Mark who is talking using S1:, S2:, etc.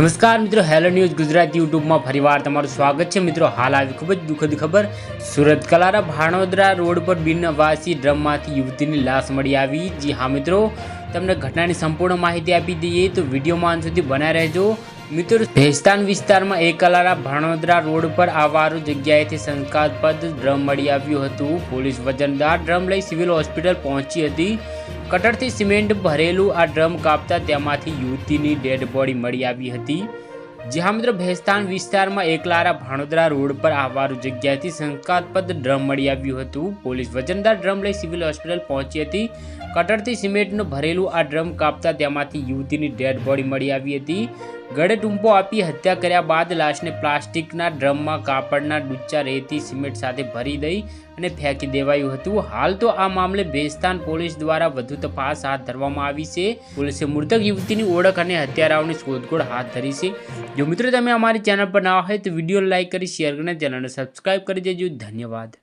S1: નમસ્કાર મિત્રો, hello news Gujarati યુટ્યુબમાં ફરીવાર તમારું સ્વાગત છે। મિત્રો, હાલ આવી ખૂબ જ દુઃખદ ખબર। સુરત કલારા ભાણોદરા રોડ પર બિનવાસી ડ્રમમાંથી યુવતીની લાશ મળી આવી। જી હા મિત્રો, તમને ઘટનાની સંપૂર્ણ માહિતી આપી દઈએ તો વિડીયોમાં અંત સુધી બન્યા રહેજો। મિત્રો, ભેસ્તાન વિસ્તારમાં એક કલારા ભાણોદરા રોડ પર આવારું જગ્યાએથી શંકાસ્પદ ડ્રમ મળી આવ્યું હતું। પોલીસ વજનદાર ડ્રમ લઈ સિવિલ હોસ્પિટલ પહોંચી હતી। કટરથી સિમેન્ટ ભરેલું આ ડ્રમ કાપતા તેમાંથી યુવતીની ડેડ બોડી મળી આવી હતી। જી હા મિત્રો, ભેસ્તાન વિસ્તારમાં એકલારા ભાણોદરા રોડ પર આવારું જગ્યાએથી શંકાસ્પદ ડ્રમ મળી આવ્યું હતું। પોલીસ વજનદાર ડ્રમ લઈ સિવિલ હોસ્પિટલ પહોંચી હતી। કટરથી સિમેન્ટનું ભરેલું આ ડ્રમ કાપતા તેમાંથી યુવતીની ડેડ બોડી મળી આવી હતી। ગળે ટૂંપો આપી હત્યા કર્યા બાદ લાશને પ્લાસ્ટિકના ડ્રમમાં કાપડના ડૂચા રેતી સિમેન્ટ સાથે ભરી દઈ અને ફેંકી દેવાયું હતું। હાલ તો આ મામલે ભેસ્તાન પોલીસ દ્વારા વધુ તપાસ હાથ ધરવામાં આવી છે। પોલીસે મૃતક યુવતીની ઓળખ અને હત્યારાઓની શોધખોળ હાથ ધરી છે। જો મિત્રો તમે અમારી ચેનલ પર નવા હોય તો વિડીયો લાઇક કરી શેર કરીને ચેનલને સબસ્ક્રાઇબ કરી દેજો। ધન્યવાદ।